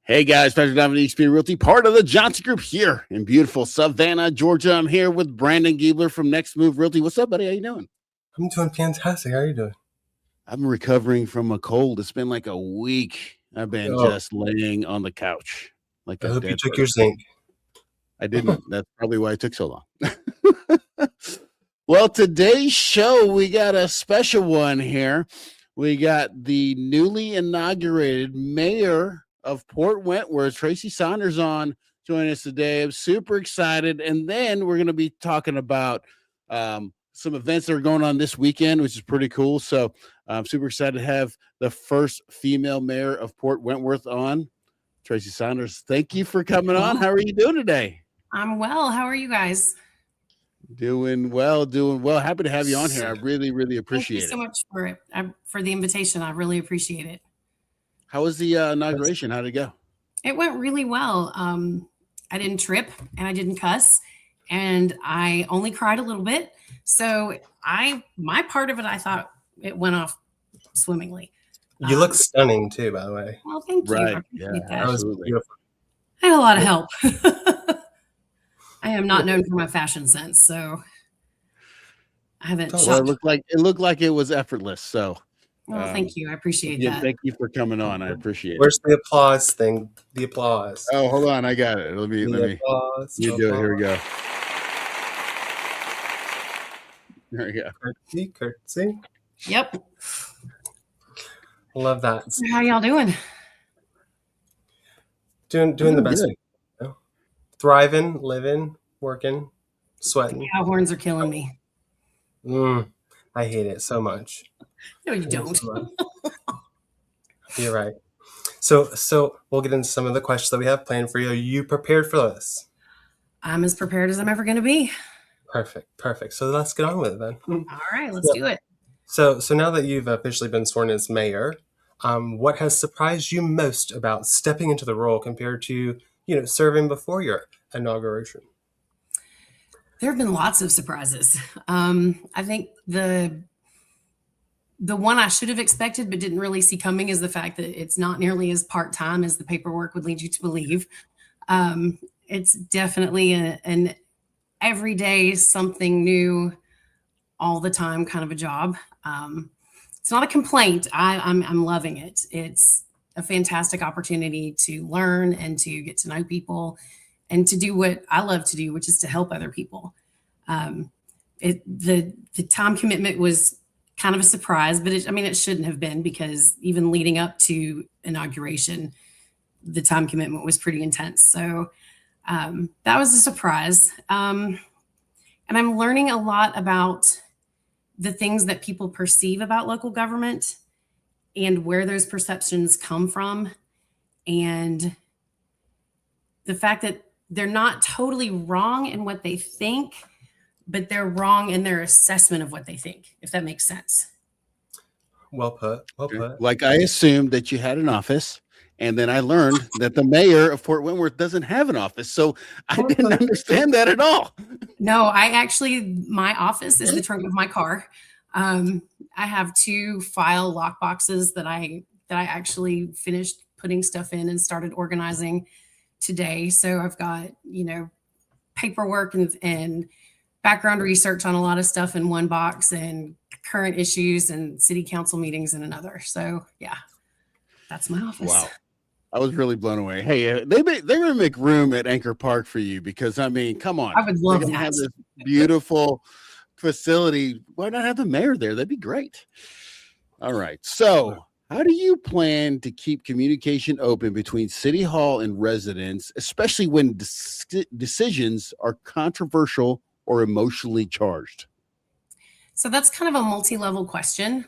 Hey guys, Patrick Donovan, eXp Realty, part of the Johnson Group here in beautiful Savannah, Georgia. I'm here with Brandon Giebler from Next Move Realty. What's up, buddy? How you doing? I'm doing fantastic. How are you doing? I'm recovering from a cold. It's been like a week. I've been just laying on the couch like I a hope you dead took bird. your zinc. I didn't. That's probably why it took so long. Well, today's show, we got a special one here. We got the newly inaugurated mayor of Port Wentworth, Tracy Saunders, on joining us today. I'm super excited. And then we're going to be talking about some events that are going on this weekend, which is pretty cool. So I'm super excited to have the first female mayor of Port Wentworth on. Tracy Saunders, thank you for coming on. How are you doing today? I'm well. How are you guys? Doing well. Happy to have you on here. I really appreciate it. Thank you so much for the invitation. I really appreciate it. How was the inauguration? How did it go? It went really well. I didn't trip and I didn't cuss and I only cried a little bit. So my part of it, I thought it went off swimmingly. You look stunning too, by the way. Well, thank you. Right. I appreciate Yeah, that. That was absolutely. beautiful. I had a lot of help. I am not known for my fashion sense, so I haven't Well, shot. it looked like it was effortless. So Well, thank you. I appreciate yeah, that. thank you for coming on. I appreciate Where's the applause thing? The applause. it. Oh, hold on. I got it. Let me Applause. you do it. Here we go. There we go. Curtsy. Yep. Love that. So how y'all doing? Doing the best. Good. You know? Thriving, living, working, sweating. Cow horns are killing me. I hate it so much. No, you don't. You're right. So we'll get into some of the questions that we have planned for you. Are you prepared for this? I'm as prepared as I'm ever going to be. Perfect. So let's get on with it then. All right, let's do it. So now that you've officially been sworn as mayor, what has surprised you most about stepping into the role compared to, serving before your inauguration? There have been lots of surprises. I think the one I should have expected but didn't really see coming is the fact that it's not nearly as part-time as the paperwork would lead you to believe. It's definitely an everyday something new all the time kind of a job. It's not a complaint. I'm loving it. It's a fantastic opportunity to learn and to get to know people and to do what I love to do, which is to help other people. The time commitment was kind of a surprise, but it shouldn't have been, because even leading up to inauguration, the time commitment was pretty intense. So that was a surprise. And I'm learning a lot about the things that people perceive about local government and where those perceptions come from. And the fact that they're not totally wrong in what they think, but they're wrong in their assessment of what they think, if that makes sense. Well put. Like, I assumed that you had an office, and then I learned that the mayor of Port Wentworth doesn't have an office. So I didn't understand that at all. No, my office is the trunk of my car. I have 2 file lock boxes that I actually finished putting stuff in and started organizing today. So I've got, paperwork and background research on a lot of stuff in one box, and current issues and city council meetings in another. So yeah, that's my office. Wow. I was really blown away. Hey, they're going to make room at Anchor Park for you, because, come on. I would love that. Have this beautiful facility. Why not have the mayor there? That'd be great. All right. So how do you plan to keep communication open between City Hall and residents, especially when decisions are controversial or emotionally charged? So that's kind of a multi-level question.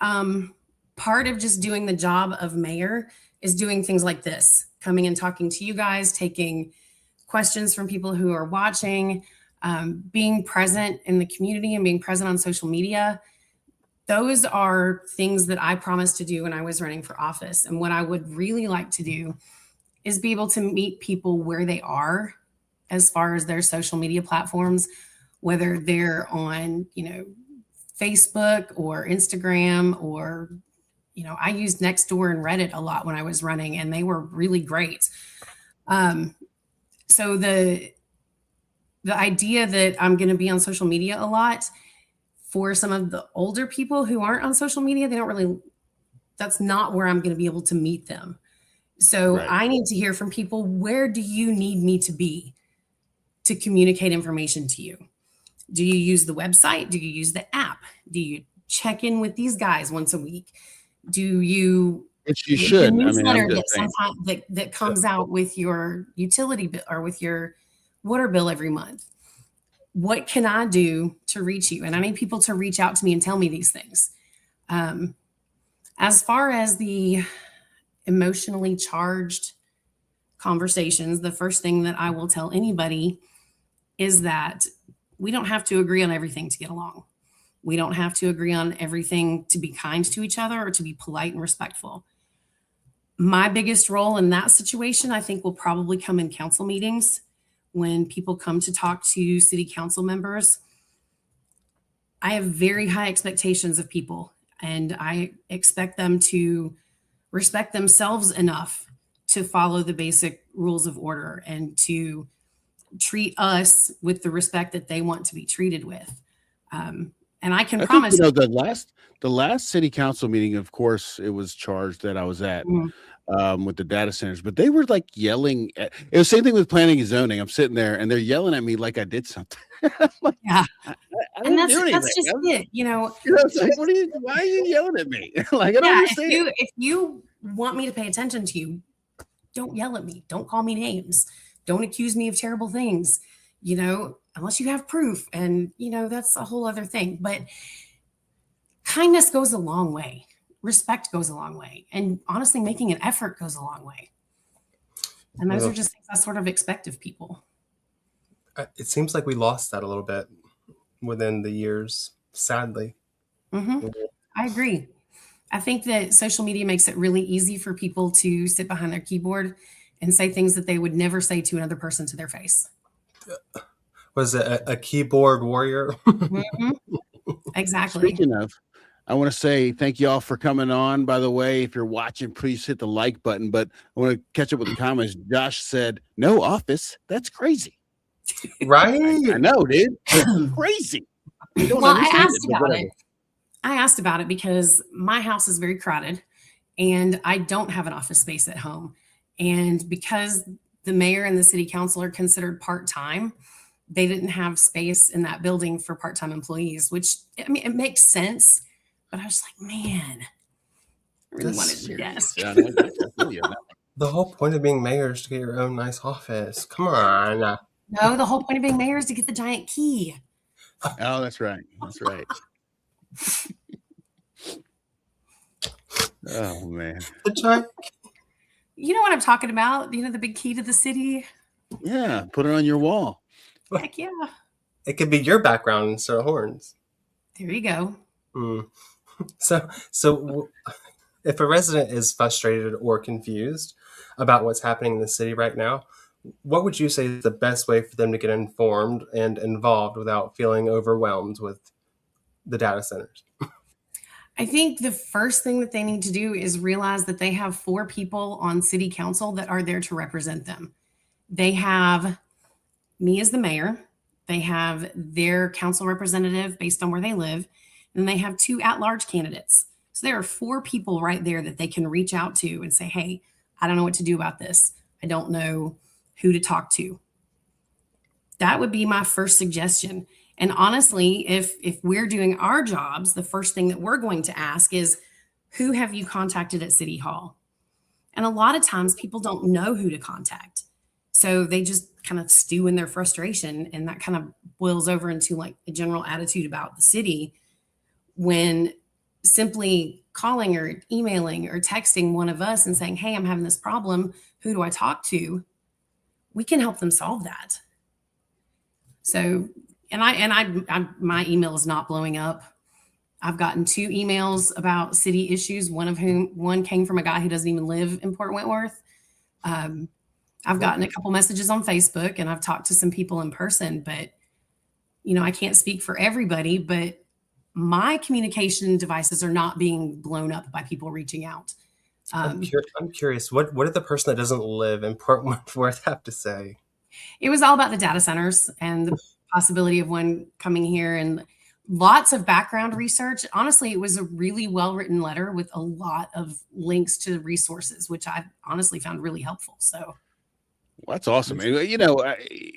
Part of just doing the job of mayor is doing things like this, coming and talking to you guys, taking questions from people who are watching, being present in the community and being present on social media. Those are things that I promised to do when I was running for office. And what I would really like to do is be able to meet people where they are as far as their social media platforms, whether they're on, Facebook or Instagram or I used Nextdoor and Reddit a lot when I was running, and they were really great. So the idea that I'm going to be on social media a lot, for some of the older people who aren't on social media, that's not where I'm going to be able to meet them. So Right. I need to hear from people, where do you need me to be to communicate information to you? Do you use the website? Do you use the app? Do you check in with these guys once a week? Do you Which you the should. I mean, newsletter I'm just that saying. sometimes that comes out with your utility bill or with your water bill every month? What can I do to reach you? And I need people to reach out to me and tell me these things. As far as the emotionally charged conversations, the first thing that I will tell anybody is that we don't have to agree on everything to get along. We don't have to agree on everything to be kind to each other or to be polite and respectful. My biggest role in that situation, I think, will probably come in council meetings when people come to talk to city council members. I have very high expectations of people, and I expect them to respect themselves enough to follow the basic rules of order and to treat us with the respect that they want to be treated with. And I can I think, promise you, the last city council meeting, of course, it was charged that I was at with the data centers, but they were like yelling at, it was the same thing with planning and zoning. I'm sitting there and they're yelling at me like I did something. I'm like, yeah, I and didn't do anything. that's just it. It's like, why are you yelling at me? Like, I don't Yeah, understand. if you want me to pay attention to you, don't yell at me. Don't call me names. Don't accuse me of terrible things, unless you have proof. And, that's a whole other thing. But kindness goes a long way. Respect goes a long way. And honestly, making an effort goes a long way. And those are just things I sort of expect of people. It seems like we lost that a little bit within the years, sadly. Mm-hmm. I agree. I think that social media makes it really easy for people to sit behind their keyboard and say things that they would never say to another person to their face. Was it a keyboard warrior? Mm-hmm. Exactly. Speaking of, I want to say thank you all for coming on. By the way, if you're watching, please hit the like button. But I want to catch up with the comments. Josh said, "No office. That's crazy." Right? I know, dude. It's crazy. I don't understand I asked about it because my house is very crowded and I don't have an office space at home. And because the mayor and the city council are considered part-time, they didn't have space in that building for part-time employees, which, I mean, it makes sense. But I was like, man, I really wanted a desk. The whole point of being mayor is to get your own nice office. Come on. No, the whole point of being mayor is to get the giant key. Oh, that's right. That's right. Oh, man. The giant. You know what I'm talking about? The big key to the city? Yeah, put it on your wall. Heck yeah. It could be your background instead of horns. There you go. So if a resident is frustrated or confused about what's happening in the city right now, what would you say is the best way for them to get informed and involved without feeling overwhelmed with the data centers? I think the first thing that they need to do is realize that they have 4 people on city council that are there to represent them. They have me as the mayor. They have their council representative based on where they live. And they have 2 at-large candidates. So there are 4 people right there that they can reach out to and say, hey, I don't know what to do about this. I don't know who to talk to. That would be my first suggestion. And honestly, if we're doing our jobs, the first thing that we're going to ask is, who have you contacted at City Hall? And a lot of times people don't know who to contact. So they just kind of stew in their frustration, and that kind of boils over into like a general attitude about the city, when simply calling or emailing or texting one of us and saying, hey, I'm having this problem. Who do I talk to? We can help them solve that. So, my email is not blowing up. I've gotten 2 emails about city issues, one came from a guy who doesn't even live in Port Wentworth. I've gotten a couple messages on Facebook, and I've talked to some people in person, but I can't speak for everybody, but my communication devices are not being blown up by people reaching out. I'm curious. What did the person that doesn't live in Port Wentworth have to say? It was all about the data centers and the possibility of one coming here, and lots of background research. Honestly, it was a really well-written letter with a lot of links to resources, which I honestly found really helpful. So Well, that's awesome. And, you know,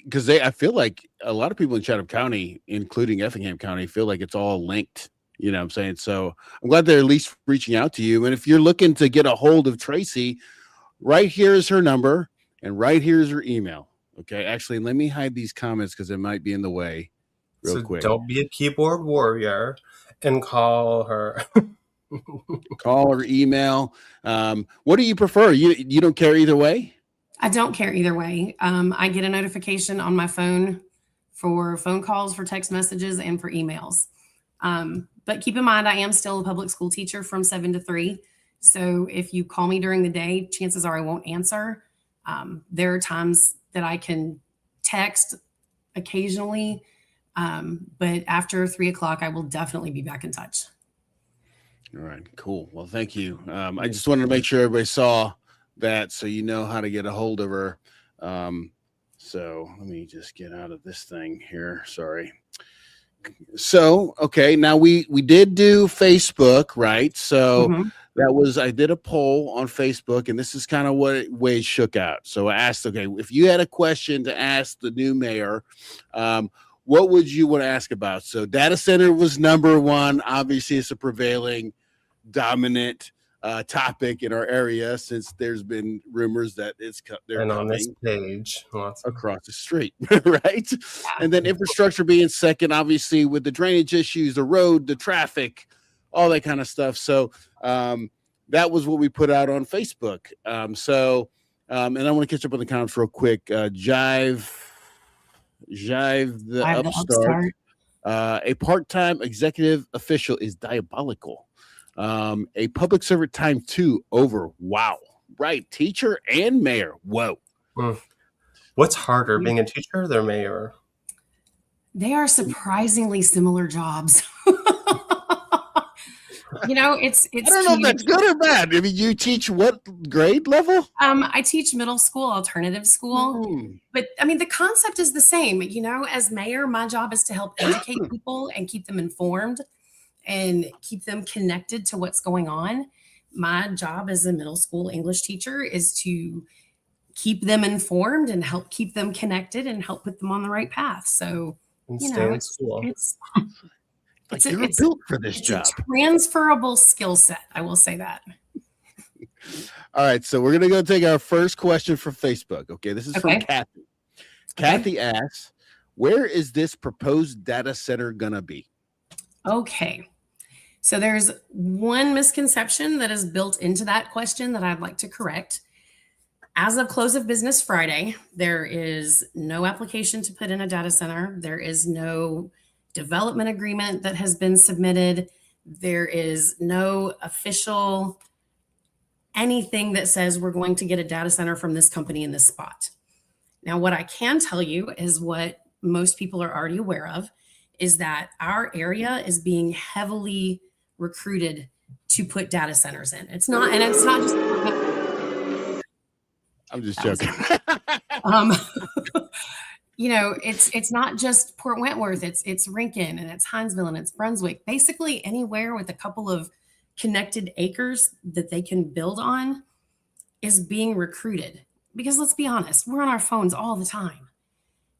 because I feel like a lot of people in Chatham County, including Effingham County, feel like it's all linked. You know what I'm saying? So I'm glad they're at least reaching out to you. And if you're looking to get a hold of Tracy, right here is her number and right here is her email. Okay. Actually, let me hide these comments because it might be in the way real quick. Don't be a keyboard warrior and call her. Call or email. What do you prefer? You don't care either way? I don't care either way. I get a notification on my phone for phone calls, for text messages, and for emails. But keep in mind, I am still a public school teacher from 7 to 3. So if you call me during the day, chances are I won't answer. There are times that I can text occasionally, but after 3 o'clock, I will definitely be back in touch. All right, cool. Well, thank you. I just wanted to make sure everybody saw that so you know how to get a hold of her. So let me just get out of this thing here. Sorry. So, okay, now we did do Facebook, right? So that was, I did a poll on Facebook, and this is kind of what way it shook out. So I asked, okay, if you had a question to ask the new mayor, what would you want to ask about? So data center was number one. Obviously, it's a prevailing dominant topic in our area since there's been rumors that they're And coming on this page, across the street, right? And then infrastructure being second, obviously, with the drainage issues, the road, the traffic, all that kind of stuff. So that was what we put out on Facebook. And I want to catch up on the comments real quick. Jive the upstart. A part-time executive official is diabolical. A public servant time 2 over. Wow. Right. Teacher and mayor. Whoa. What's harder, being a teacher or the mayor? They are surprisingly similar jobs. You know, it's I don't know if that's good or bad. I mean, you teach what grade level? I teach middle school, alternative school. But I mean, the concept is the same. You know, as mayor, my job is to help educate people and keep them informed and keep them connected to what's going on. My job as a middle school English teacher is to keep them informed and help keep them connected and help put them on the right path. So, And you stay know, in school. You're built for this job. A transferable skill set. I will say that. All right. So we're going to go take our first question from Facebook. Okay. This is from Kathy. Kathy asks, where is this proposed data center going to be? Okay. So there's one misconception that is built into that question that I'd like to correct. As of close of business Friday, there is no application to put in a data center. There is no development agreement that has been submitted. There is no official anything that says we're going to get a data center from this company in this spot. Now, what I can tell you is what most people are already aware of is that our area is being heavily recruited to put data centers in. It's not just. I'm just joking. You know, it's not just Port Wentworth. It's Rincon and it's Hinesville and it's Brunswick. Basically, anywhere with a couple of connected acres that they can build on is being recruited. Because let's be honest, we're on our phones all the time.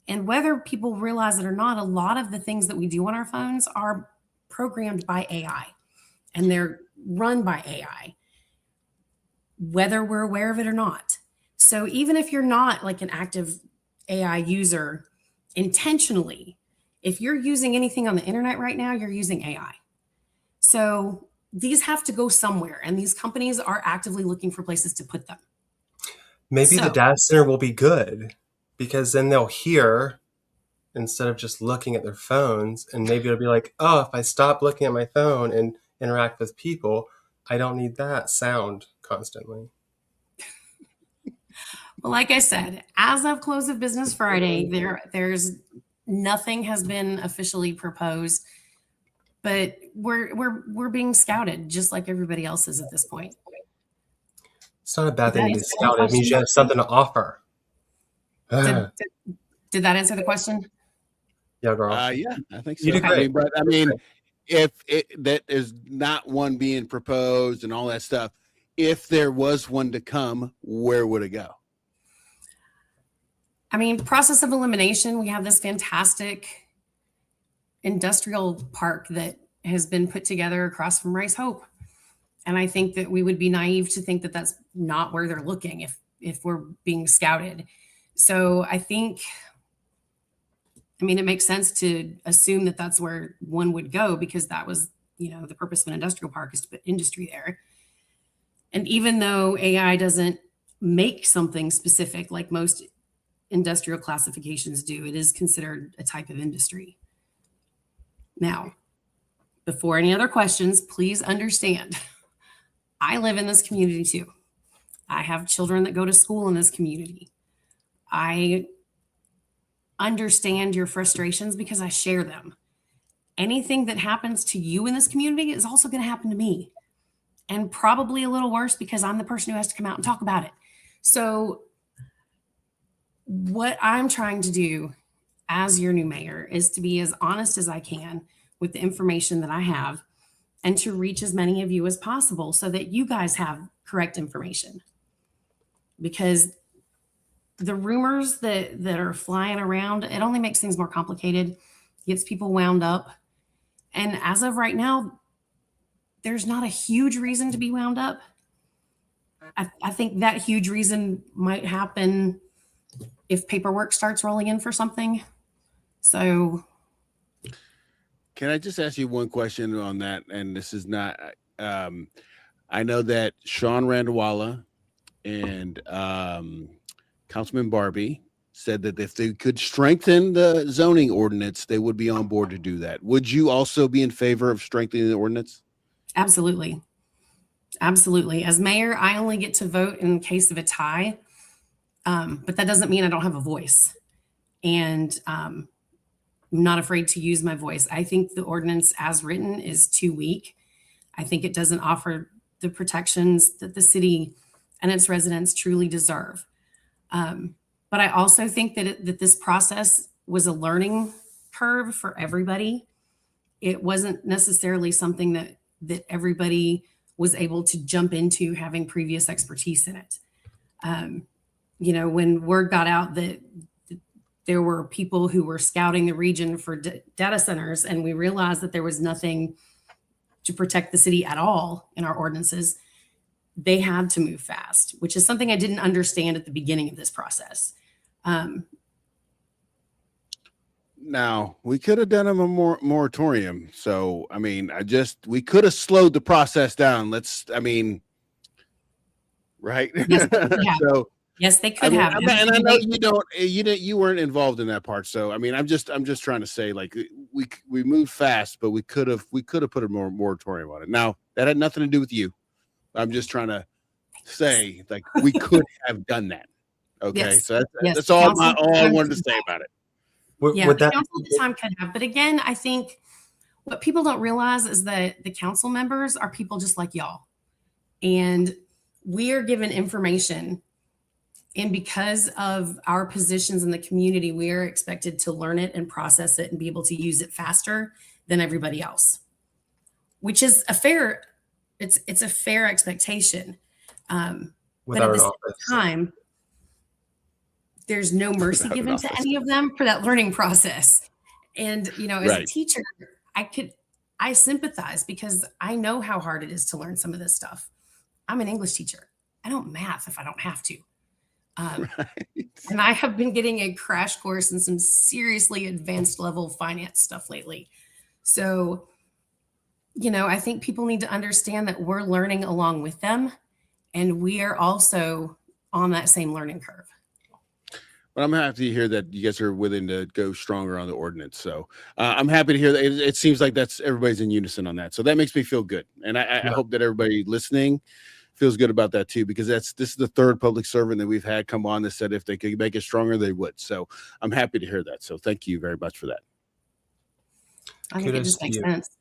And whether people realize it or not, a lot of the things that we do on our phones are programmed by AI and they're run by AI, whether we're aware of it or not. So even if you're not like an active AI user intentionally, if you're using anything on the internet right now, you're using AI. So these have to go somewhere, and these companies are actively looking for places to put them. Maybe the data center will be good because then they'll hear instead of just looking at their phones, and maybe it'll be like, oh, if I stop looking at my phone and interact with people, I don't need that sound constantly. Well, like I said, as of close of business Friday, there's nothing has been officially proposed. but we're being scouted just like everybody else is at this point. It's not a bad Did thing that to be answer the scouted. It means you question? have something to offer. Did that answer the question? Yeah, girl. Yeah, I think so. You did great. I mean, if that is not one being proposed and all that stuff, if there was one to come, where would it go? I mean, process of elimination, we have this fantastic industrial park that has been put together across from Rice Hope. And I think that we would be naive to think that that's not where they're looking if we're being scouted. So I think, I mean, it makes sense to assume that that's where one would go because that was, the purpose of an industrial park is to put industry there. And even though AI doesn't make something specific like most industrial classifications do, it is considered a type of industry. Now, before any other questions, please understand, I live in this community too. I have children that go to school in this community. I understand your frustrations because I share them. Anything that happens to you in this community is also going to happen to me. And probably a little worse because I'm the person who has to come out and talk about it. So what I'm trying to do as your new mayor is to be as honest as I can with the information that I have and to reach as many of you as possible so that you guys have correct information. Because the rumors that are flying around, it only makes things more complicated, gets people wound up. And as of right now, there's not a huge reason to be wound up. I think that huge reason might happen if paperwork starts rolling in for something. So can I just ask you one question on that? And this is not, I know that Sean Randawala and Councilman Barbie said that if they could strengthen the zoning ordinance, they would be on board to do that. Would you also be in favor of strengthening the ordinance? Absolutely. Absolutely. As mayor, I only get to vote in case of a tie, but that doesn't mean I don't have a voice. And I'm not afraid to use my voice. I think the ordinance as written is too weak. I think it doesn't offer the protections that the city and its residents truly deserve. But I also think that this process was a learning curve for everybody. It wasn't necessarily something that everybody was able to jump into having previous expertise in it. When word got out that there were people who were scouting the region for data centers, and we realized that there was nothing to protect the city at all in our ordinances, they had to move fast, which is something I didn't understand at the beginning of this process. Now, we could have done a moratorium. So, I mean, we could have slowed the process down. Right? Yes, yeah. So, yes, they could have. And I know you weren't involved in that part. So, I mean, I'm just trying to say, like, we moved fast, but we could have put a moratorium on it. Now, that had nothing to do with you. I'm just trying to say, like, we could have done that. Okay, yes. So yes. that's all I wanted to say about it. Yeah, the council at the time could have. But again, I think what people don't realize is that the council members are people just like y'all. And we are given information. And because of our positions in the community, we are expected to learn it and process it and be able to use it faster than everybody else, which is it's a fair expectation. But at the same time, there's no mercy given to any of them for that learning process. And, as a teacher, I sympathize because I know how hard it is to learn some of this stuff. I'm an English teacher. I don't math if I don't have to. And I have been getting a crash course in some seriously advanced level finance stuff lately. So, I think people need to understand that we're learning along with them, and we are also on that same learning curve. But I'm happy to hear that you guys are willing to go stronger on the ordinance. So I'm happy to hear that. It seems like everybody's in unison on that. So that makes me feel good. And I hope that everybody listening feels good about that too, because this is the third public servant that we've had come on that said if they could make it stronger, they would. So I'm happy to hear that. So thank you very much for that. I think it just makes sense.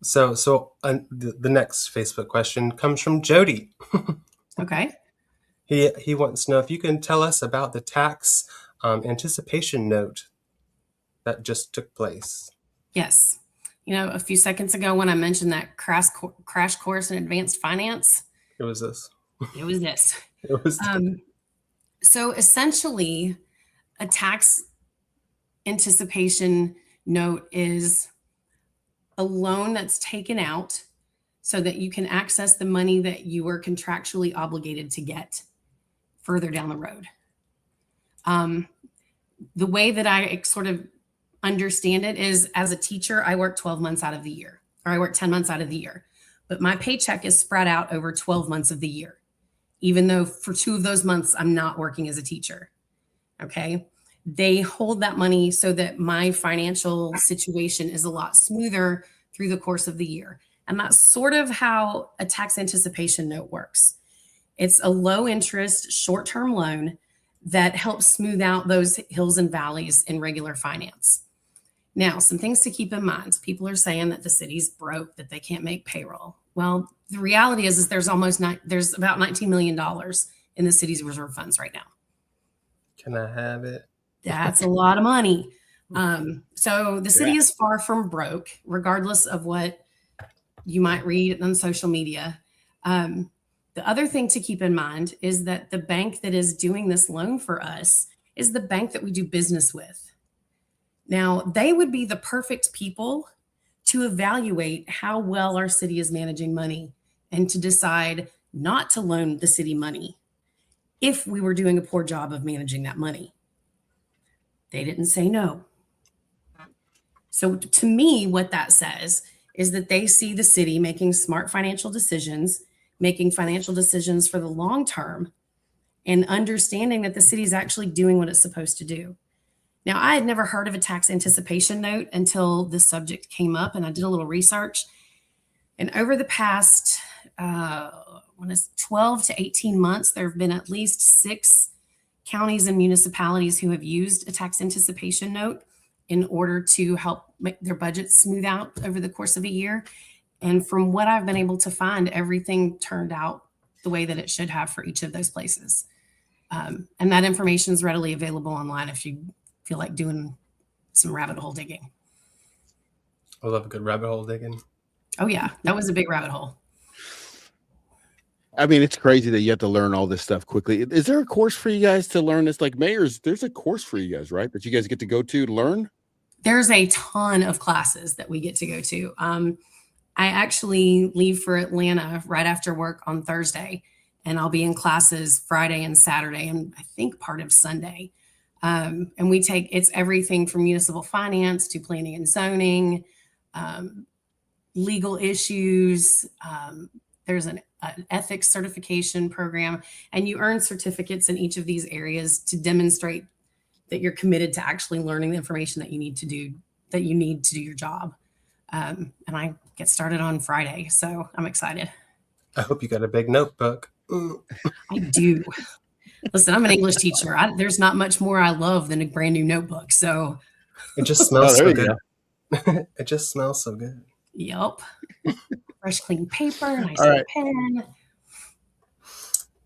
The next Facebook question comes from Jody. Okay. He wants to know if you can tell us about the tax anticipation note that just took place. Yes. A few seconds ago when I mentioned that crash course in advanced finance, It was this. it was this. It was So essentially, a tax anticipation note is a loan that's taken out so that you can access the money that you were contractually obligated to get further down the road. The way that I sort of understand it is, as a teacher, I work 12 months out of the year, or I work 10 months out of the year, but my paycheck is spread out over 12 months of the year, even though for 2 of those months I'm not working as a teacher. Okay. They hold that money so that my financial situation is a lot smoother through the course of the year. And that's sort of how a tax anticipation note works. It's a low interest, short-term loan that helps smooth out those hills and valleys in regular finance. Now, some things to keep in mind. People are saying that the city's broke, that they can't make payroll. Well, the reality is there's about $19 million in the city's reserve funds right now. Can I have it? That's a lot of money. So the city is far from broke, regardless of what you might read on social media. The other thing to keep in mind is that the bank that is doing this loan for us is the bank that we do business with. Now, they would be the perfect people to evaluate how well our city is managing money and to decide not to loan the city money if we were doing a poor job of managing that money. They didn't say no. So to me, what that says is that they see the city making smart financial decisions, making financial decisions for the long term, and understanding that the city is actually doing what it's supposed to do. Now, I had never heard of a tax anticipation note until this subject came up, and I did a little research. And over the past 12 to 18 months, there have been at least 6 counties and municipalities who have used a tax anticipation note in order to help make their budgets smooth out over the course of a year. And from what I've been able to find, everything turned out the way that it should have for each of those places. And that information is readily available online if you feel like doing some rabbit hole digging. I love a good rabbit hole digging. Oh yeah, that was a big rabbit hole. I mean, it's crazy that you have to learn all this stuff quickly. Is there a course for you guys to learn this? Like mayors, there's a course for you guys, right? That you guys get to go to learn? There's a ton of classes that we get to go to. I actually leave for Atlanta right after work on Thursday, and I'll be in classes Friday and Saturday, and I think part of Sunday. And it's everything from municipal finance to planning and zoning, legal issues. There's an ethics certification program, and you earn certificates in each of these areas to demonstrate that you're committed to actually learning the information that you need to do your job. And I get started on Friday, so I'm excited. I hope you got a big notebook. I do. Listen, I'm an English teacher. There's not much more I love than a brand new notebook. So it just smells so good. It just smells so good. Yep. Fresh, clean paper, nice pen.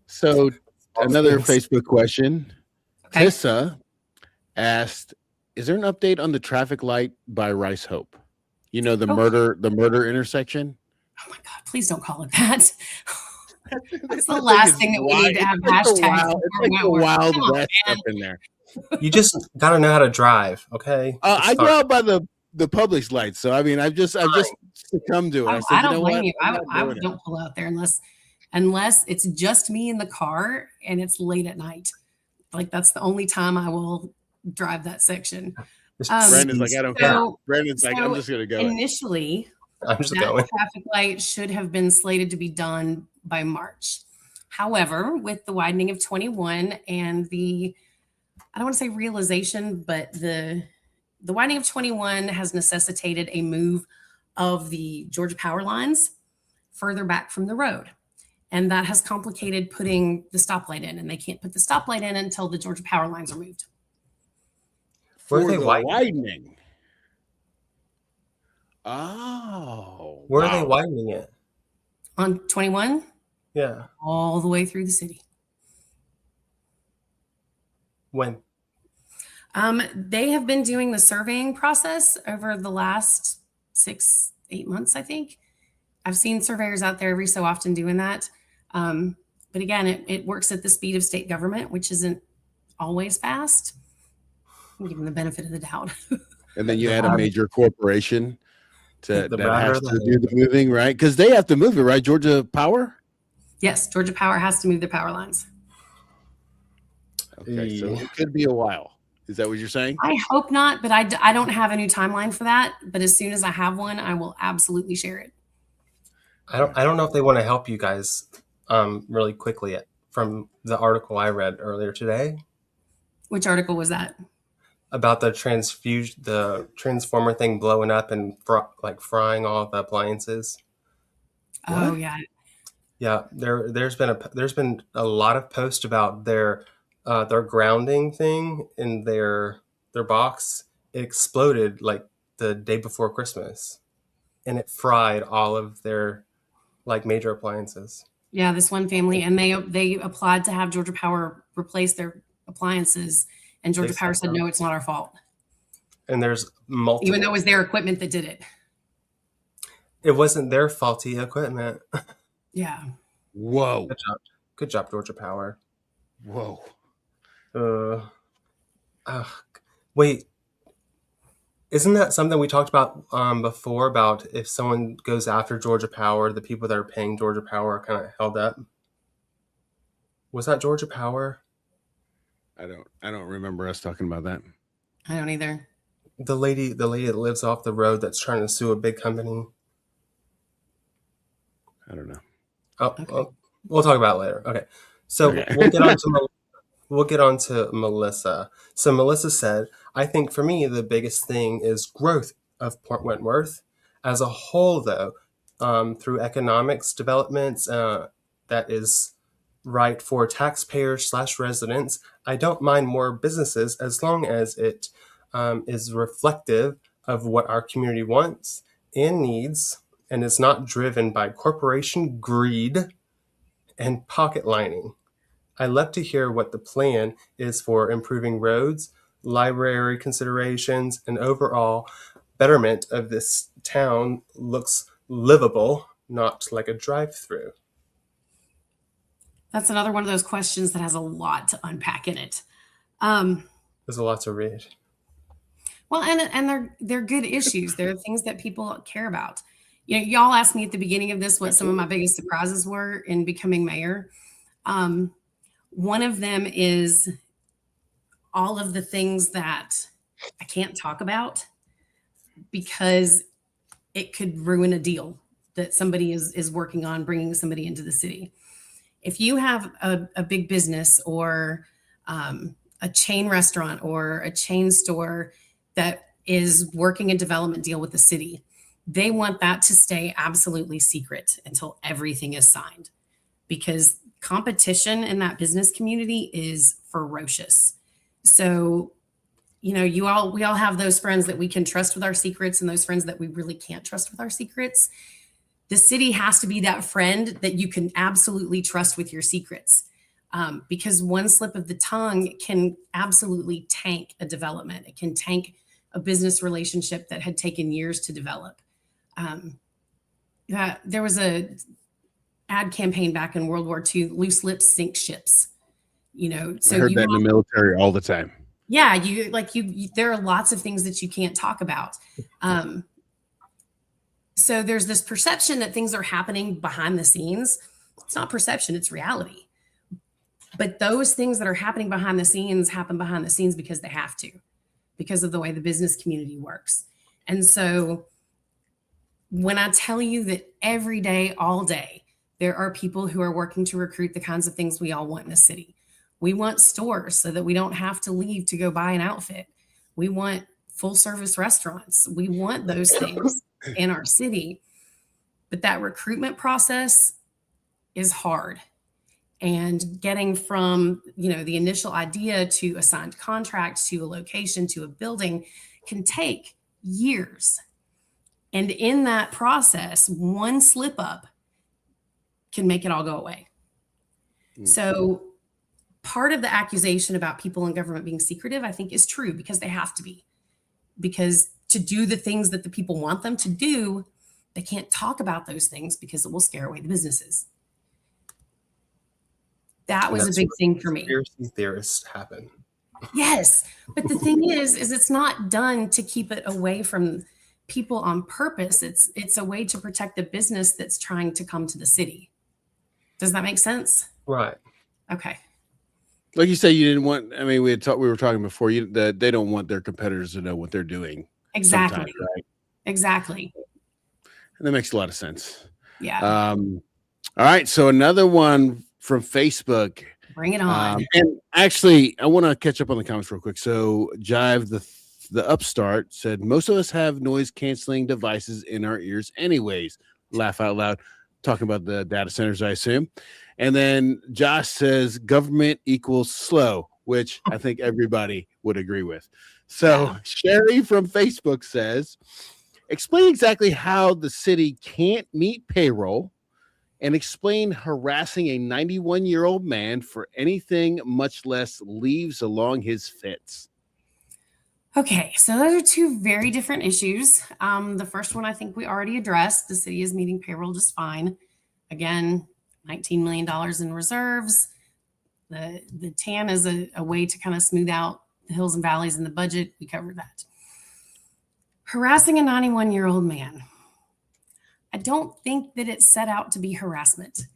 So another Facebook question. Okay. Tissa asked, is there an update on the traffic light by Rice Hope? You know, the murder intersection? Oh my God, please don't call it that. That's the last thing that we need to have hashtags. It's like a wild west up in there. You just gotta know how to drive, okay? I go out by the Publix lights, so I mean, I've just succumbed to it. I don't blame you. I don't pull out there unless it's just me in the car and it's late at night. Like that's the only time I will drive that section. Brandon's like, I don't care. Brandon's like, I'm just gonna go. Initially, that traffic light should have been slated to be done by March. However, with the widening of 21 and I don't want to say realization, but the widening of 21 has necessitated a move of the Georgia power lines further back from the road. And that has complicated putting the stoplight in, and they can't put the stoplight in until the Georgia power lines are moved. For the widening. Oh, Where are they wow. widening it? On 21, Yeah. all the way through the city. When? They have been doing the surveying process over the last 6, 8 months, I think. I've seen surveyors out there every so often doing that. But again, it works at the speed of state government, which isn't always fast. I'm giving the benefit of the doubt. And then you The add a rabbit, major corporation the that rabbit or has the to do the hare? moving, right? Because they have to move it, right? Georgia Power. Yes, Georgia Power has to move their power lines. Okay, so it could be a while. Is that what you're saying? I hope not, but I don't have a new timeline for that. But as soon as I have one, I will absolutely share it. I don't know if they want to help you guys really quickly from the article I read earlier today Which article was that? about the transformer thing blowing up and frying all the appliances. Oh What? yeah. Yeah, there's been a lot of posts about their grounding thing in their box. It exploded like the day before Christmas, and it fried all of their like major appliances. Yeah, this one family, and they applied to have Georgia Power replace their appliances, and Georgia Power said, no, it's not our fault. And there's multiple. Even though it was their equipment that did it. It wasn't their faulty equipment. Yeah. Whoa. Good job, Georgia Power. Whoa. Wait. Isn't that something we talked about before about if someone goes after Georgia Power, the people that are paying Georgia Power are kind of held up? Was that Georgia Power? I don't remember us talking about that. I don't either. The lady that lives off the road that's trying to sue a big company. I don't know. Oh, Okay. well, we'll talk about it later. Okay. So Okay. we'll get on to Melissa. So Melissa said, I think for me, the biggest thing is growth of Port Wentworth as a whole, though, through economics developments that is right for taxpayers / residents. I don't mind more businesses as long as it is reflective of what our community wants and needs and is not driven by corporation greed and pocket lining. I love to hear what the plan is for improving roads, library considerations, and overall betterment of this town looks livable, not like a drive-through. That's another one of those questions that has a lot to unpack in it. There's a lot to read. Well, and they're good issues. They're things that people care about. You know, y'all asked me at the beginning of this what some of my biggest surprises were in becoming mayor. One of them is all of the things that I can't talk about because it could ruin a deal that somebody is working on bringing somebody into the city. If you have a big business or a chain restaurant or a chain store that is working a development deal with the city, they want that to stay absolutely secret until everything is signed, because competition in that business community is ferocious. So, you know, we all have those friends that we can trust with our secrets and those friends that we really can't trust with our secrets. The city has to be that friend that you can absolutely trust with your secrets, because one slip of the tongue can absolutely tank a development. It can tank a business relationship that had taken years to develop. There was a ad campaign back in World War II, loose lips sink ships. You know, so I heard that in the military all the time. Yeah, there are lots of things that you can't talk about. So there's this perception that things are happening behind the scenes. It's not perception, it's reality. But those things that are happening behind the scenes happen behind the scenes because they have to, because of the way the business community works. And so when I tell you that every day, all day, there are people who are working to recruit the kinds of things we all want in a city. We want stores so that we don't have to leave to go buy an outfit. We want full service restaurants. We want those things in our city. But that recruitment process is hard. And getting from, the initial idea to a signed contract, to a location, to a building can take years. And in that process, one slip up can make it all go away. So part of the accusation about people in government being secretive, I think, is true because they have to be. Because to do the things that the people want them to do, they can't talk about those things because it will scare away the businesses. That was a big thing for me. Conspiracy theorists happen. Yes. But the thing is it's not done to keep it away from people on purpose. It's a way to protect the business that's trying to come to the city. Does that make sense? Right. Okay. Like you say, you didn't want. I mean, we were talking before. That they don't want their competitors to know what they're doing. Exactly. Right? Exactly. And that makes a lot of sense. Yeah. All right. So another one from Facebook. Bring it on. And actually, I want to catch up on the comments real quick. So Jive, the upstart, said most of us have noise canceling devices in our ears, anyways. Laugh out loud. Talking about the data centers, I assume. And then Josh says government equals slow, which I think everybody would agree with. So Sherry from Facebook says, explain exactly how the city can't meet payroll and explain harassing a 91-year-old man for anything, much less leaves along his fits. Okay, so those are two very different issues. The first one I think we already addressed. The city is meeting payroll just fine. Again, $19 million in reserves. The TAN is a way to kind of smooth out the hills and valleys in the budget. We covered that. Harassing a 91-year-old man. I don't think that it's set out to be harassment.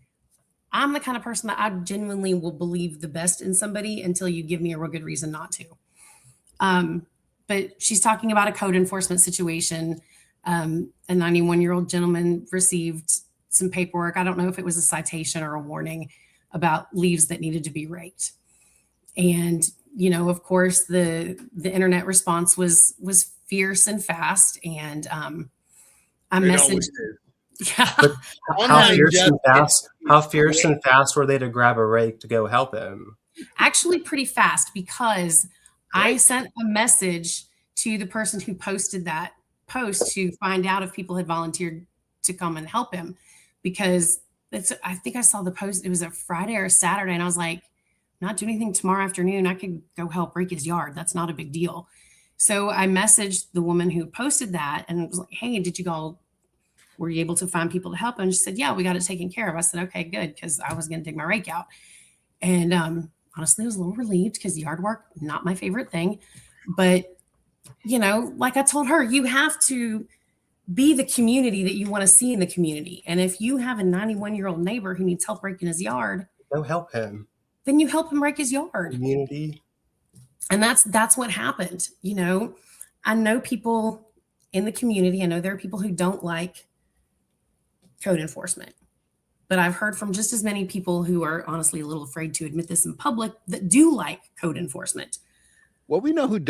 I'm the kind of person that I genuinely will believe the best in somebody until you give me a real good reason not to. But she's talking about a code enforcement situation. A 91-year-old gentleman received some paperwork. I don't know if it was a citation or a warning about leaves that needed to be raked. And, you know, of course, the internet response was fierce and fast. And I messaged. Yeah. But how fierce and fast were they to grab a rake to go help him? Actually, pretty fast, because I sent a message to the person who posted that post to find out if people had volunteered to come and help him, because I think I saw the post. It was a Friday or a Saturday. And I was like, not doing anything tomorrow afternoon. I could go help rake his yard. That's not a big deal. So I messaged the woman who posted that and was like, hey, were you able to find people to help? And she said, yeah, we got it taken care of. I said, okay, good. Cause I was going to dig my rake out. And, honestly, I was a little relieved because yard work, not my favorite thing. But, you know, like I told her, you have to be the community that you want to see in the community. And if you have a 91-year-old neighbor who needs help raking his yard, go help him. Then you help him rake his yard. Community. And that's what happened. You know, I know people in the community. I know there are people who don't like code enforcement. But I've heard from just as many people who are honestly a little afraid to admit this in public that do like code enforcement. Well, we know who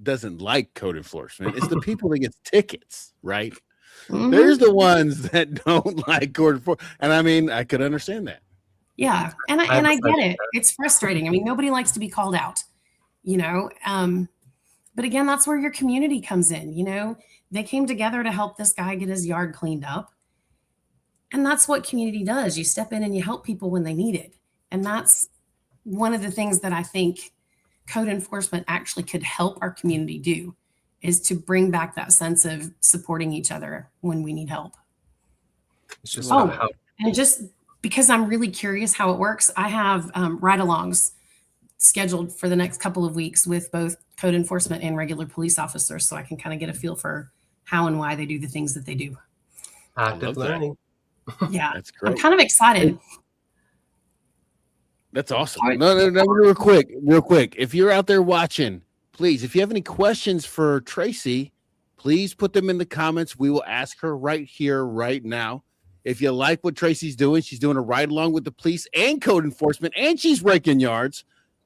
doesn't like code enforcement. It's the people that get tickets, right? Mm-hmm. There's the ones that don't like code enforcement. And I mean, I could understand that. Yeah. And I get it. It's frustrating. I mean, nobody likes to be called out, you know? But again, that's where your community comes in. You know, they came together to help this guy get his yard cleaned up. And that's what community does. You step in and you help people when they need it. And that's one of the things that I think code enforcement actually could help our community do, is to bring back that sense of supporting each other when we need help. It's just about how. And just because I'm really curious how it works, I have ride-alongs scheduled for the next couple of weeks with both code enforcement and regular police officers, so I can kind of get a feel for how and why they do the things that they do. Active learning. Yeah, that's great. I'm kind of excited. That's awesome. No, real quick. If you're out there watching, please, if you have any questions for Tracy, please put them in the comments. We will ask her right here, right now. If you like what Tracy's doing, she's doing a ride along with the police and code enforcement, and she's raking yards.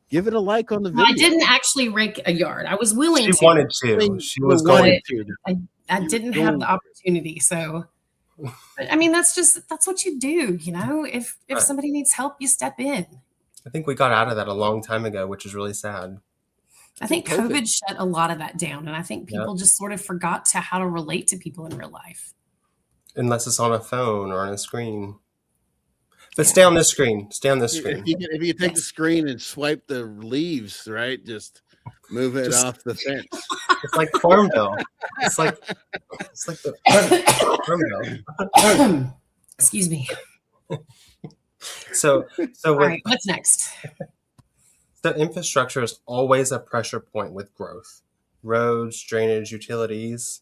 Give it a like on the video. I didn't actually rake a yard. I was willing to. She wanted to. She was going to. I didn't have the opportunity, so. But I mean, that's what you do, you know. If somebody needs help, you step in. I think we got out of that a long time ago, which is really sad. I think COVID. COVID shut a lot of that down. And I think Yeah. people just sort of forgot to how to relate to people in real life. Unless it's on a phone or on a screen. But Yeah. stay on this screen. Stay on this screen. If you take the Yes. screen and swipe the leaves, right? Just move it Just- off the fence. It's like Farmville. It's like the Farmville. Excuse me. So All with right, what's next? the infrastructure is always a pressure point with growth. Roads, drainage, utilities.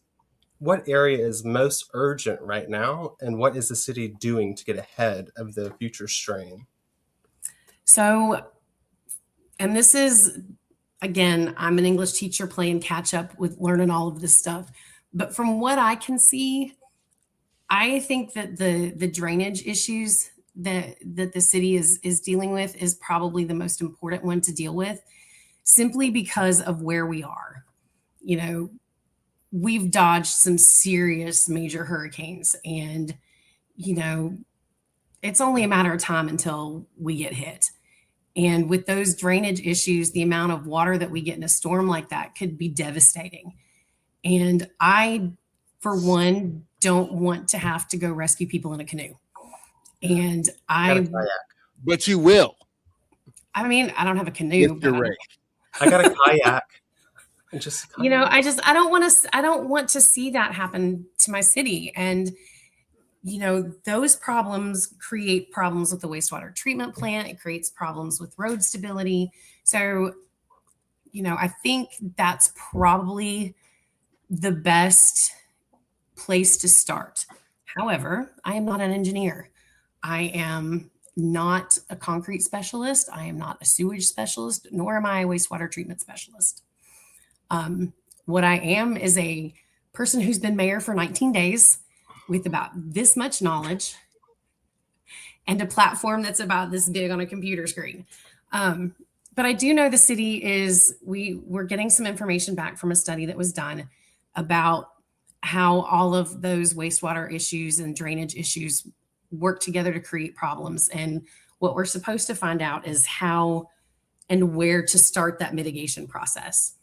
What area is most urgent right now, and what is the city doing to get ahead of the future strain? So, and this is, again, I'm an English teacher playing catch up with learning all of this stuff. But from what I can see, I think that the drainage issues that the city is dealing with is probably the most important one to deal with, simply because of where we are. You know, we've dodged some serious major hurricanes, and you know, it's only a matter of time until we get hit. And with those drainage issues, the amount of water that we get in a storm like that could be devastating. And I, for one, don't want to have to go rescue people in a canoe. And Got a I kayak. But you will. mean, I don't have a canoe, With your but rake. I got a kayak. And just you know, I don't want to see that happen to my city. And you know, those problems create problems with the wastewater treatment plant. It creates problems with road stability. So, you know, I think that's probably the best place to start. However, I am not an engineer. I am not a concrete specialist. I am not a sewage specialist, nor am I a wastewater treatment specialist. What I am is a person who's been mayor for 19 days with about this much knowledge and a platform that's about this big on a computer screen. But I do know the city we're getting some information back from a study that was done about how all of those wastewater issues and drainage issues work together to create problems. And what we're supposed to find out is how and where to start that mitigation process.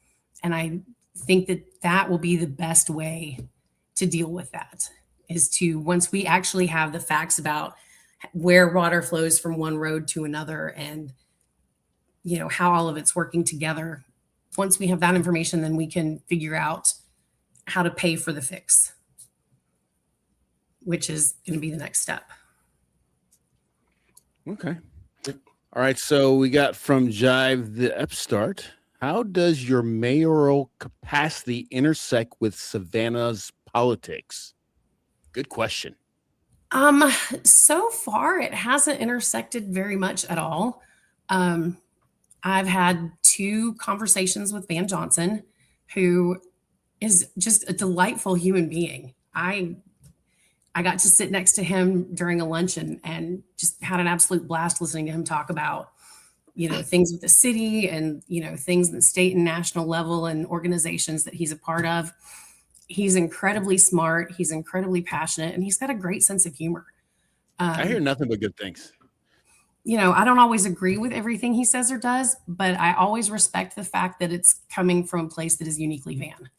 And I think that will be the best way to deal with that, is to, once we actually have the facts about where water flows from one road to another and, you know, how all of it's working together. Once we have that information, then we can figure out how to pay for the fix, which is going to be the next step. Okay. All right. So we got from Jive the upstart. How does your mayoral capacity intersect with Savannah's politics? Good question. So far it hasn't intersected very much at all. I've had 2 conversations with Van Johnson, who is just a delightful human being. I got to sit next to him during a luncheon and just had an absolute blast listening to him talk about, you know, things with the city and, you know, things at the state and national level and organizations that he's a part of. He's incredibly smart. He's incredibly passionate, and he's got a great sense of humor. I hear nothing but good things. You know, I don't always agree with everything he says or does, but I always respect the fact that it's coming from a place that is uniquely Van.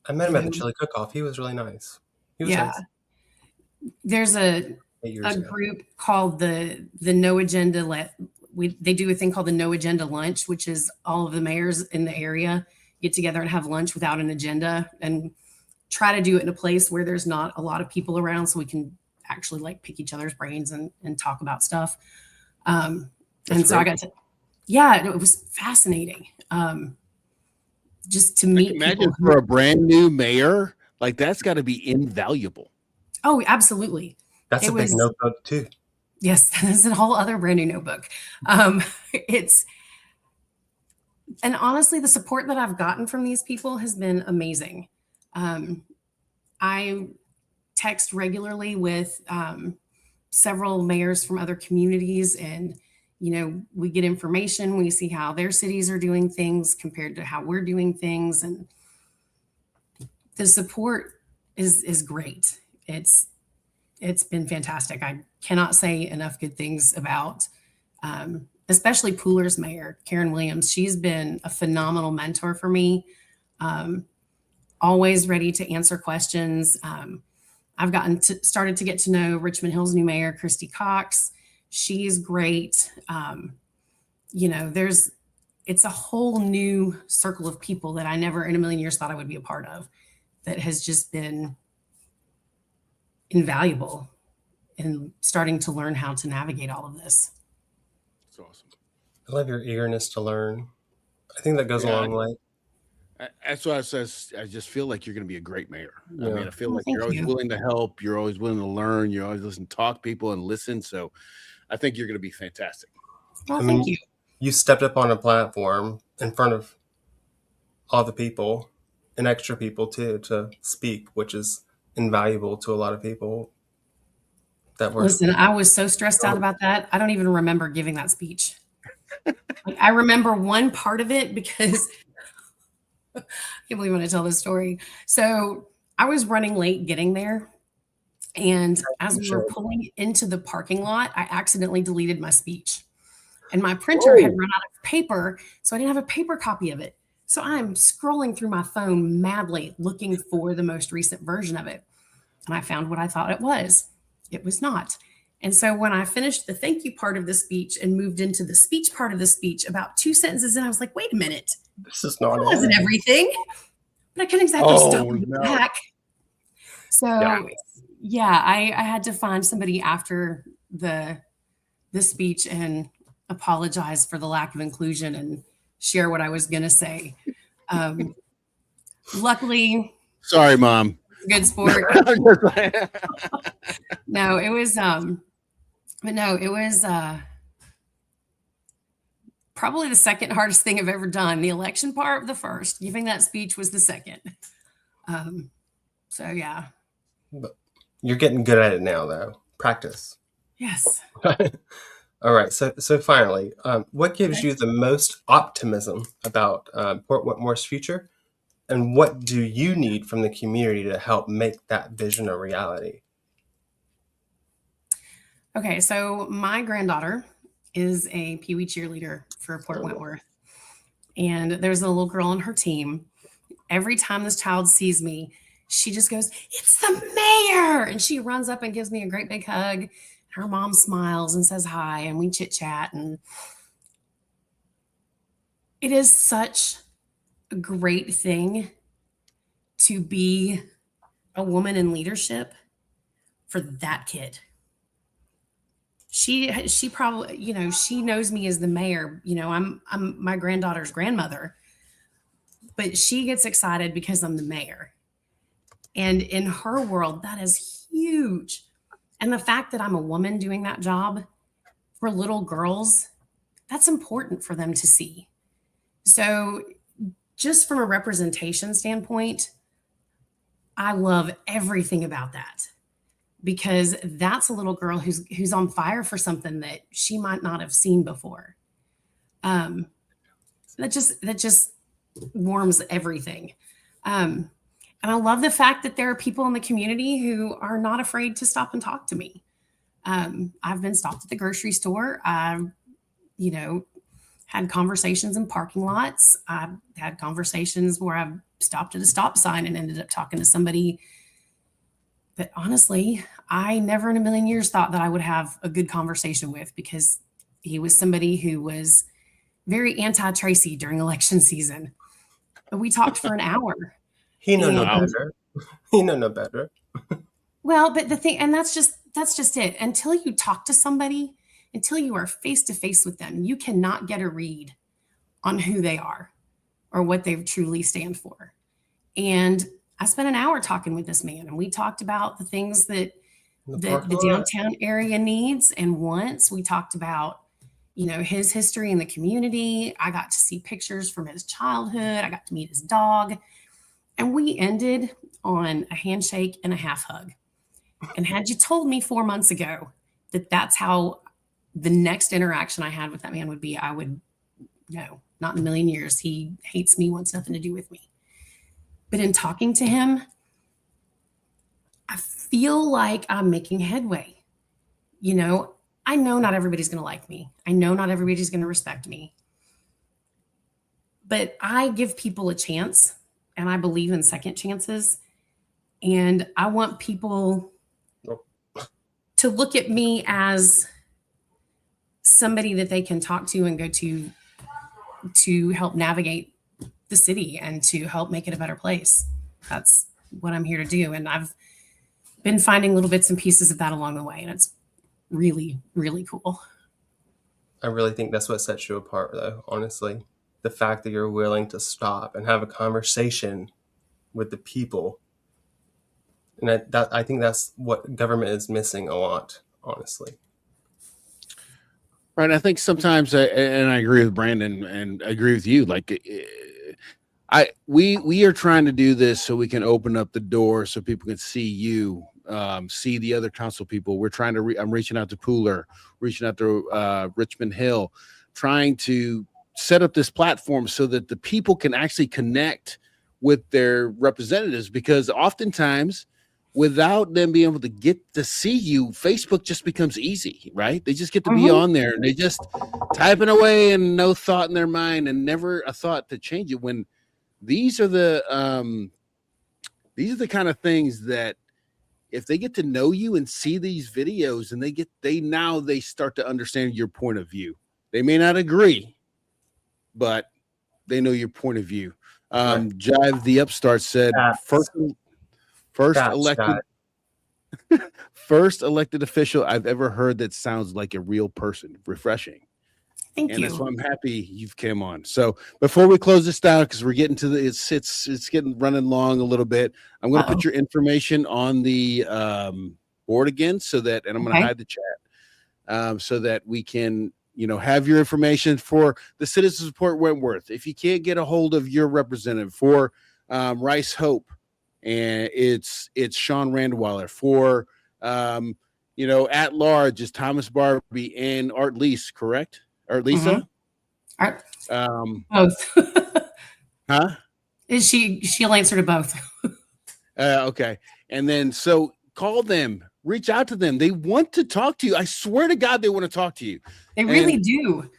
I met him at the chili cook-off. He was really nice. He was Yeah. nice. There's 8 years ago. group called the No Agenda. They do a thing called the No Agenda Lunch, which is all of the mayors in the area get together and have lunch without an agenda, and try to do it in a place where there's not a lot of people around, so we can actually like pick each other's brains and talk about stuff. And so I got to, yeah, it was fascinating. Just to meet Imagine people for a brand new mayor, like that's got to be invaluable. Oh, absolutely. That's a big notebook too. Yes, that's a whole other brand new notebook. And honestly, the support that I've gotten from these people has been amazing. I text regularly with several mayors from other communities, and you know, we get information. We see how their cities are doing things compared to how we're doing things, and the support is great. It's been fantastic. I cannot say enough good things about especially Pooler's mayor, Karen Williams. She's been a phenomenal mentor for me. Always ready to answer questions. I've started to get to know Richmond Hill's new mayor, Christy Cox. She's great. It's a whole new circle of people that I never in a million years thought I would be a part of, that has just been invaluable in starting to learn how to navigate all of this. That's awesome. I love your eagerness to learn. I think that goes a long way. That's why I just feel like you're going to be a great mayor. Yeah. I mean, I feel like you're always willing to help. You're always willing to learn. You always listen, talk to people and listen. So I think you're going to be fantastic. Well, thank you. You stepped up on a platform in front of all the people and extra people too to speak, which is invaluable to a lot of people. Listen, I was so stressed out about that. I don't even remember giving that speech. I remember one part of it because I can't believe when I tell this story. So I was running late getting there. And as we were pulling into the parking lot, I accidentally deleted my speech. And my printer had run out of paper, so I didn't have a paper copy of it. So I'm scrolling through my phone madly looking for the most recent version of it. And I found what I thought it was. It was not. And so when I finished the thank you part of the speech and moved into the speech part of the speach, about 2 sentences in, I was like, wait a minute. This is not wasn't everything. But I couldn't exactly stop and go back. So I had to find somebody after the speech and apologize for the lack of inclusion and share what I was going to say. Luckily, sorry, Mom. Good sport. No, it was probably the second hardest thing I've ever done. The election part, the first. Giving that speech was the second. So yeah. But you're getting good at it now, though. Practice. Yes. All right. So finally, what gives you the most optimism about Port Wentworth's future? And what do you need from the community to help make that vision a reality? Okay, so my granddaughter is a Pee Wee cheerleader for Port Wentworth. And there's a little girl on her team. Every time this child sees me, she just goes, "It's the mayor!" And she runs up and gives me a great big hug. Her mom smiles and says hi, and we chit chat. And it is such a great thing to be a woman in leadership for that kid. She probably, she knows me as the mayor. I'm my granddaughter's grandmother, but she gets excited because I'm the mayor. And in her world, that is huge. And the fact that I'm a woman doing that job for little girls, that's important for them to see. So just from a representation standpoint, I love everything about that, because that's a little girl who's on fire for something that she might not have seen before. That just warms everything. And I love the fact that there are people in the community who are not afraid to stop and talk to me. I've been stopped at the grocery store. I've, had conversations in parking lots. I've had conversations where I've stopped at a stop sign and ended up talking to somebody that honestly, I never in a million years thought that I would have a good conversation with, because he was somebody who was very anti-Tracy during election season. But we talked for an hour. He know no better. He know no better. Well, but the thing, and that's just it. Until you talk to somebody, until you are face to face with them, you cannot get a read on who they are or what they truly stand for. And I spent an hour talking with this man, and we talked about the things that the downtown area needs and wants. We talked about, his history in the community. I got to see pictures from his childhood. I got to meet his dog. And we ended on a handshake and a half hug. And had you told me 4 months ago that that's how the next interaction I had with that man would be, I would, no, not in a million years. He hates me, wants nothing to do with me. But in talking to him, I feel like I'm making headway. I know not everybody's going to like me. I know not everybody's going to respect me. But I give people a chance, and I believe in second chances. And I want people to look at me as somebody that they can talk to and go to help navigate the city and to help make it a better place. That's what I'm here to do. And I've been finding little bits and pieces of that along the way. And it's really, really cool. I really think that's what sets you apart, though, honestly. The fact that you're willing to stop and have a conversation with the people. And I think that's what government is missing a lot, honestly. Right. I think sometimes, and I agree with Brandon, and I agree with you. Like, we are trying to do this so we can open up the door so people can see you, see the other council people. We're trying to. I'm reaching out to Pooler, reaching out to Richmond Hill, trying to set up this platform so that the people can actually connect with their representatives. Because oftentimes, without them being able to get to see you, Facebook just becomes easy, right? They just get to be on there and they just typing away and no thought in their mind and never a thought to change it. When these are the kind of things that if they get to know you and see these videos and they start to understand your point of view. They may not agree, but they know your point of view. Right. Jive the Upstart said first elected official I've ever heard that sounds like a real person. Refreshing. Thank you. That's why I'm happy you've came on. So before we close this down, because we're getting to it's getting running long a little bit. I'm going to put your information on the board again, and I'm going to hide the chat so that we can have your information for the citizens of Port Wentworth. If you can't get a hold of your representative for Rice Hope, and it's Sean Randweiler, for at large is Thomas Barbie and Art Lease, correct? Art Lisa? Both. Huh? She'll answer to both. Okay. And then so call them, reach out to them. They want to talk to you. I swear to God, they want to talk to you. They really do.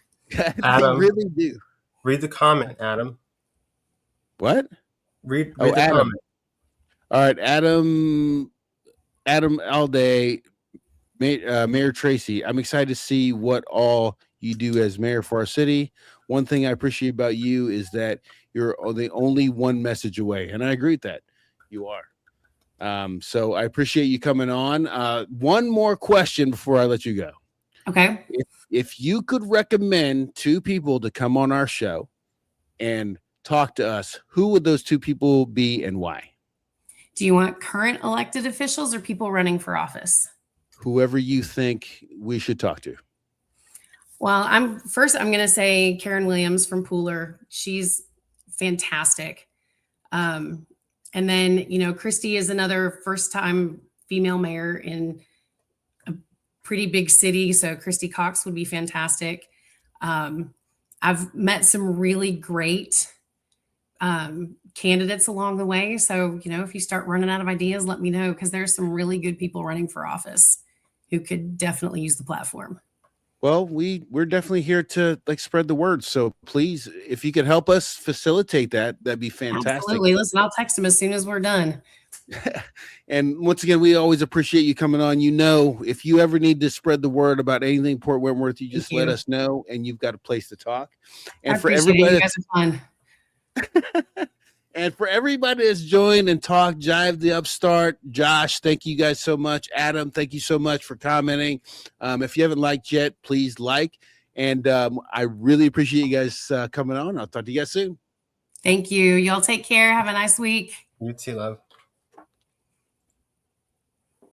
Adam, they really do. Read the comment, Adam. What? Read the Adam. comment. All right, Adam Alday, Mayor Tracy. I'm excited to see what all you do as mayor for our city. One thing I appreciate about you is that you're the only one message away, and I agree with that. You are. So I appreciate you coming on. One more question before I let you go. Okay. If you could recommend two people to come on our show and talk to us, who would those two people be and why? Do you want current elected officials or people running for office? Whoever you think we should talk to. Well, I'm going to say Karen Williams from Pooler. She's fantastic. And then, Christy is another first-time female mayor in a pretty big city. So Christy Cox would be fantastic. I've met some really great candidates along the way. So, if you start running out of ideas, let me know, because there's some really good people running for office who could definitely use the platform. Well, we're definitely here to spread the word. So please, if you could help us facilitate that, that'd be fantastic. Absolutely. Listen, I'll text them as soon as we're done. And once again, we always appreciate you coming on. If you ever need to spread the word about anything Port Wentworth, you just let us know, and you've got a place to talk. And for everybody, you guys are fun. And for everybody that's joined and talked, Jive the Upstart, Josh, thank you guys so much. Adam, thank you so much for commenting. If you haven't liked yet, please like. And I really appreciate you guys coming on. I'll talk to you guys soon. Thank you. Y'all take care. Have a nice week. You too, love.